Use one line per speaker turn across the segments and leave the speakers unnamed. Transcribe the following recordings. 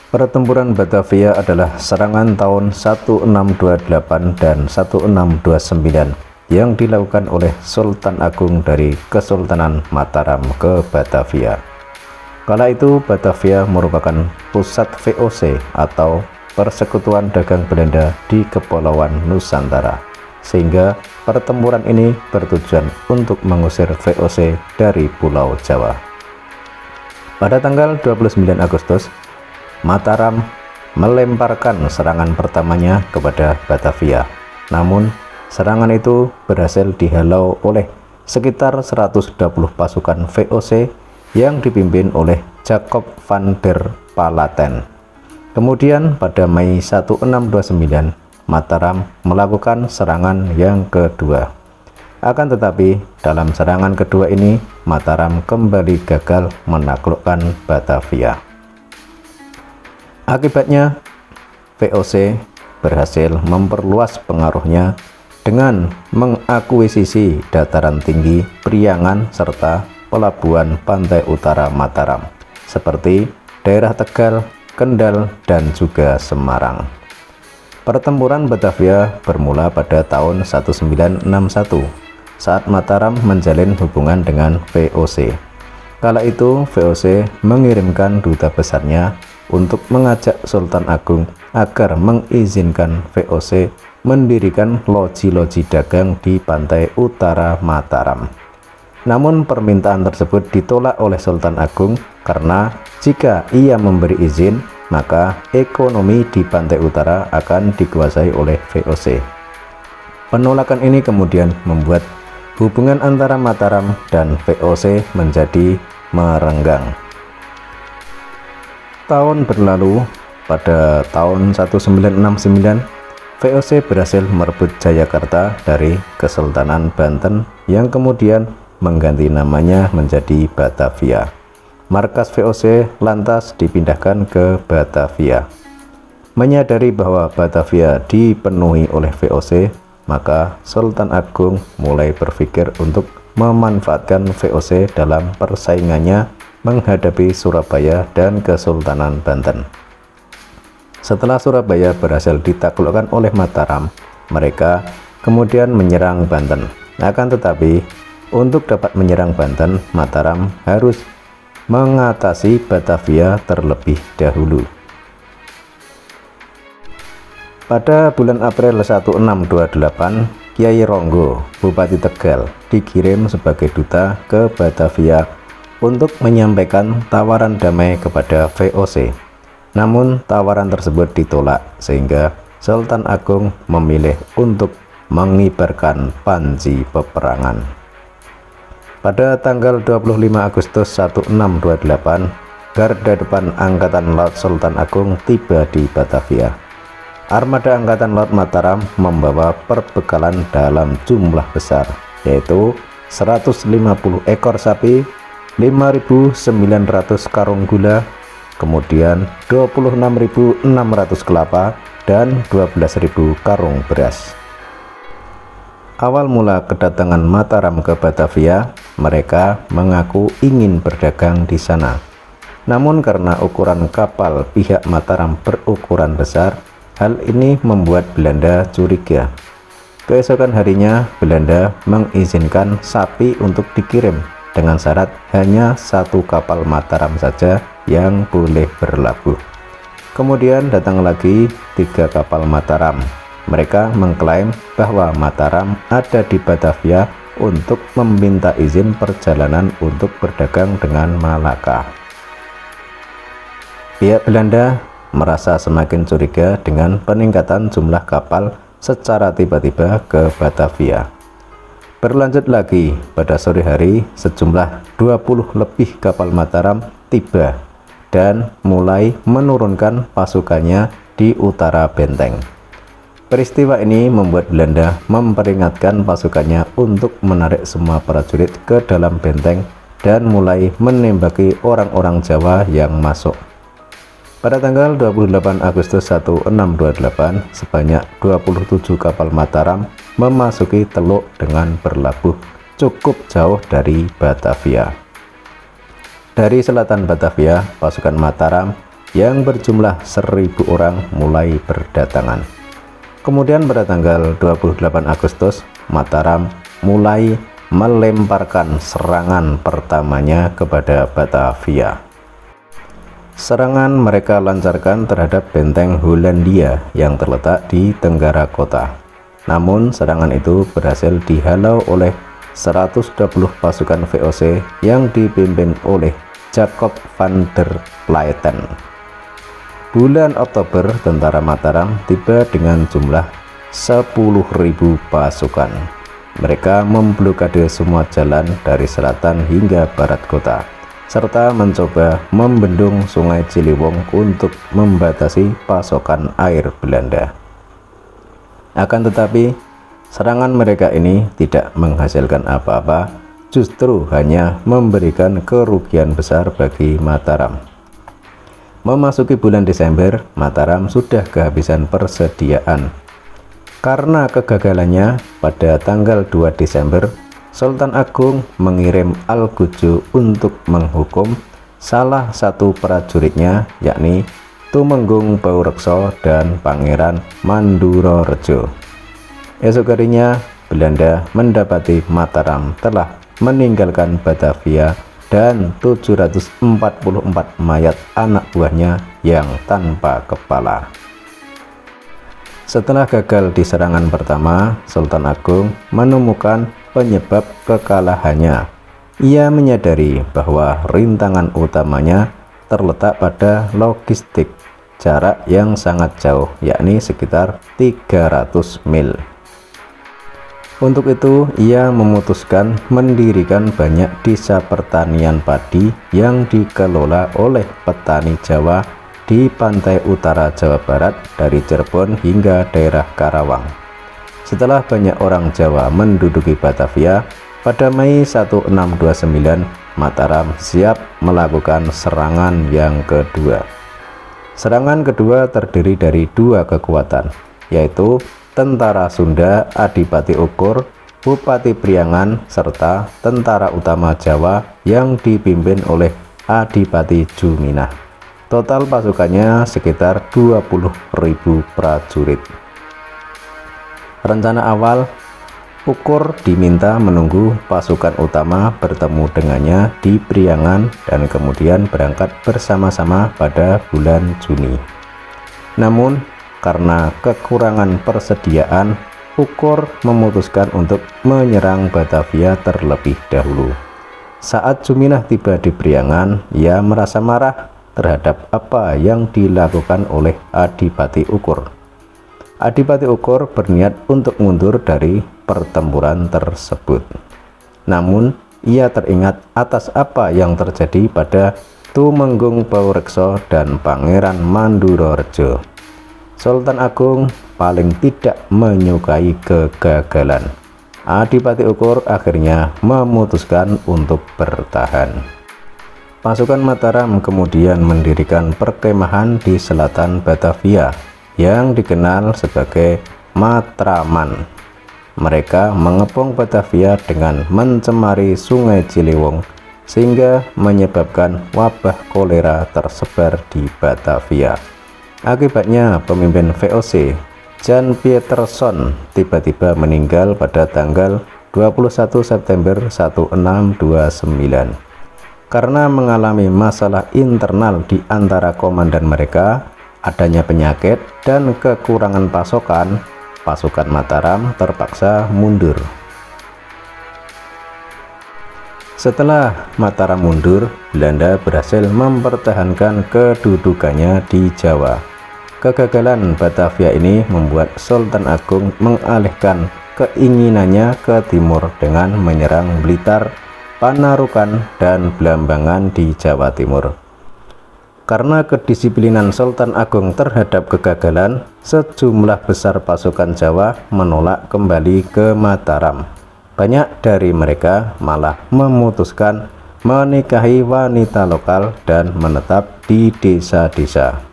Pertempuran Batavia adalah serangan tahun 1628 dan 1629 yang dilakukan oleh Sultan Agung dari Kesultanan Mataram ke Batavia. Kala itu Batavia merupakan pusat VOC atau Persekutuan Dagang Belanda di Kepulauan Nusantara, sehingga pertempuran ini bertujuan untuk mengusir VOC dari Pulau Jawa. Pada tanggal 29 Agustus, Mataram melemparkan serangan pertamanya kepada Batavia. Namun, serangan itu berhasil dihalau oleh sekitar 120 pasukan VOC yang dipimpin oleh Jacob van der Palaten. Kemudian pada Mei 1629, Mataram melakukan serangan yang kedua. Akan tetapi, dalam serangan kedua ini, Mataram kembali gagal menaklukkan Batavia. Akibatnya, VOC berhasil memperluas pengaruhnya dengan mengakuisisi dataran tinggi Priangan serta pelabuhan pantai utara Mataram, seperti daerah Tegal, Kendal, dan juga Semarang. Pertempuran Batavia bermula pada tahun 1961 saat Mataram menjalin hubungan dengan VOC. Kala itu VOC mengirimkan duta besarnya untuk mengajak Sultan Agung agar mengizinkan VOC mendirikan loji-loji dagang di pantai utara Mataram. Namun permintaan tersebut ditolak oleh Sultan Agung karena jika ia memberi izin, maka ekonomi di pantai utara akan dikuasai oleh VOC. Penolakan ini kemudian membuat hubungan antara Mataram dan VOC menjadi merenggang. Tahun berlalu, pada tahun 1969, VOC berhasil merebut Jayakarta dari Kesultanan Banten yang kemudian mengganti namanya menjadi Batavia. Markas VOC lantas dipindahkan ke Batavia. Menyadari bahwa Batavia dipenuhi oleh VOC, maka Sultan Agung mulai berpikir untuk memanfaatkan VOC dalam persaingannya menghadapi Surabaya dan Kesultanan Banten. Setelah Surabaya berhasil ditaklukkan oleh Mataram, mereka kemudian menyerang Banten. Akan tetapi, untuk dapat menyerang Banten, Mataram harus mengatasi Batavia terlebih dahulu. Pada bulan April 1628, Kiai Ronggo, Bupati Tegal, dikirim sebagai duta ke Batavia untuk menyampaikan tawaran damai kepada VOC. Namun tawaran tersebut ditolak, sehingga Sultan Agung memilih untuk mengibarkan panji peperangan. Pada tanggal 25 Agustus 1628, garda depan Angkatan Laut Sultan Agung tiba di Batavia. Armada Angkatan Laut Mataram membawa perbekalan dalam jumlah besar, yaitu 150 ekor sapi, 5.900 karung gula, kemudian 26.600 kelapa, dan 12.000 karung beras. Awal mula kedatangan Mataram ke Batavia, mereka mengaku ingin berdagang di sana. Namun karena ukuran kapal pihak Mataram berukuran besar, hal ini membuat Belanda curiga. Keesokan harinya, Belanda mengizinkan sapi untuk dikirim dengan syarat hanya satu kapal Mataram saja yang boleh berlabuh. Kemudian datang lagi 3 kapal Mataram. Mereka mengklaim bahwa Mataram ada di Batavia untuk meminta izin perjalanan untuk berdagang dengan Malaka. Pihak Belanda merasa semakin curiga dengan peningkatan jumlah kapal secara tiba-tiba ke Batavia. Berlanjut lagi, pada sore hari sejumlah 20 lebih kapal Mataram tiba dan mulai menurunkan pasukannya di utara benteng. Peristiwa ini membuat Belanda memperingatkan pasukannya untuk menarik semua prajurit ke dalam benteng dan mulai menembaki orang-orang Jawa yang masuk. Pada tanggal 28 Agustus 1628, sebanyak 27 kapal Mataram memasuki teluk dengan berlabuh cukup jauh dari Batavia. Dari selatan Batavia, pasukan Mataram yang berjumlah 1.000 orang mulai berdatangan. Kemudian pada tanggal 28 Agustus, Mataram mulai melemparkan serangan pertamanya kepada Batavia. Serangan mereka lancarkan terhadap benteng Hollandia yang terletak di tenggara kota. Namun serangan itu berhasil dihalau oleh 120 pasukan VOC yang dipimpin oleh Jacob van der Leiden. Bulan Oktober, tentara Mataram tiba dengan jumlah 10.000 pasukan. Mereka memblokade semua jalan dari selatan hingga barat kota, serta mencoba membendung Sungai Ciliwung untuk membatasi pasokan air Belanda. Akan tetapi, serangan mereka ini tidak menghasilkan apa-apa, justru hanya memberikan kerugian besar bagi Mataram. Memasuki bulan Desember, Mataram sudah kehabisan persediaan. Karena kegagalannya, pada tanggal 2 Desember, Sultan Agung mengirim Algujo untuk menghukum salah satu prajuritnya, yakni Tumenggung Baurekso dan Pangeran Mandurorejo. Esok harinya, Belanda mendapati Mataram telah meninggalkan Batavia dan 744 mayat anak buahnya yang tanpa kepala. Setelah gagal di serangan pertama, Sultan Agung menemukan penyebab kekalahannya. Ia menyadari bahwa rintangan utamanya terletak pada logistik, jarak yang sangat jauh, yakni sekitar 300 mil. Untuk itu, ia memutuskan mendirikan banyak desa pertanian padi yang dikelola oleh petani Jawa di pantai utara Jawa Barat dari Cirebon hingga daerah Karawang. Setelah banyak orang Jawa menduduki Batavia, pada Mei 1629, Mataram siap melakukan serangan yang kedua. Serangan kedua terdiri dari dua kekuatan, yaitu tentara Sunda Adipati Ukur, Bupati Priangan, serta tentara utama Jawa yang dipimpin oleh Adipati Juminah. Total pasukannya sekitar 20.000 prajurit. Rencana awal, Ukur diminta menunggu pasukan utama bertemu dengannya di Priangan dan kemudian berangkat bersama-sama pada bulan Juni. Namun, karena kekurangan persediaan, Ukur memutuskan untuk menyerang Batavia terlebih dahulu. Saat Juminah tiba di Priangan, ia merasa marah terhadap apa yang dilakukan oleh Adipati Ukur. Adipati Ukur berniat untuk mundur dari pertempuran tersebut. Namun, ia teringat atas apa yang terjadi pada Tumenggung Baurekso dan Pangeran Mandurorejo. Sultan Agung paling tidak menyukai kegagalan. Adipati Ukur akhirnya memutuskan untuk bertahan. Pasukan Mataram kemudian mendirikan perkemahan di selatan Batavia yang dikenal sebagai Matraman. Mereka mengepung Batavia dengan mencemari Sungai Ciliwung sehingga menyebabkan wabah kolera tersebar di Batavia. Akibatnya pemimpin VOC Jan Pieterszoon tiba-tiba meninggal pada tanggal 21 September 1629. Karena mengalami masalah internal di antara komandan mereka, adanya penyakit dan kekurangan pasokan, pasukan Mataram terpaksa mundur. Setelah Mataram mundur, Belanda berhasil mempertahankan kedudukannya di Jawa. Kegagalan Batavia ini membuat Sultan Agung mengalihkan keinginannya ke timur dengan menyerang Blitar, Panarukan, dan Blambangan di Jawa Timur. Karena kedisiplinan Sultan Agung terhadap kegagalan, sejumlah besar pasukan Jawa menolak kembali ke Mataram. Banyak dari mereka malah memutuskan menikahi wanita lokal dan menetap di desa-desa.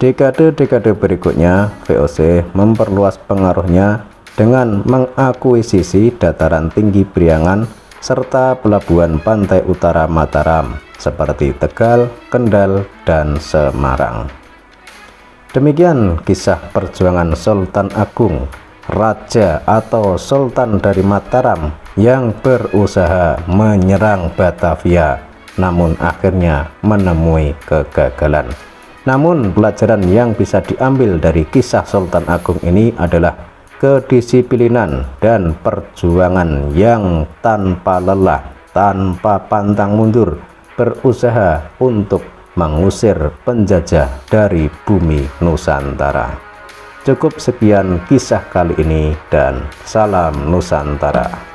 Dekade-dekade berikutnya, VOC memperluas pengaruhnya dengan mengakuisisi dataran tinggi Priangan serta pelabuhan pantai utara Mataram seperti Tegal, Kendal, dan Semarang. Demikian kisah perjuangan Sultan Agung, raja atau sultan dari Mataram yang berusaha menyerang Batavia, namun akhirnya menemui kegagalan. Namun pelajaran yang bisa diambil dari kisah Sultan Agung ini adalah kedisiplinan dan perjuangan yang tanpa lelah, tanpa pantang mundur, berusaha untuk mengusir penjajah dari bumi Nusantara. Cukup sekian kisah kali ini dan salam Nusantara.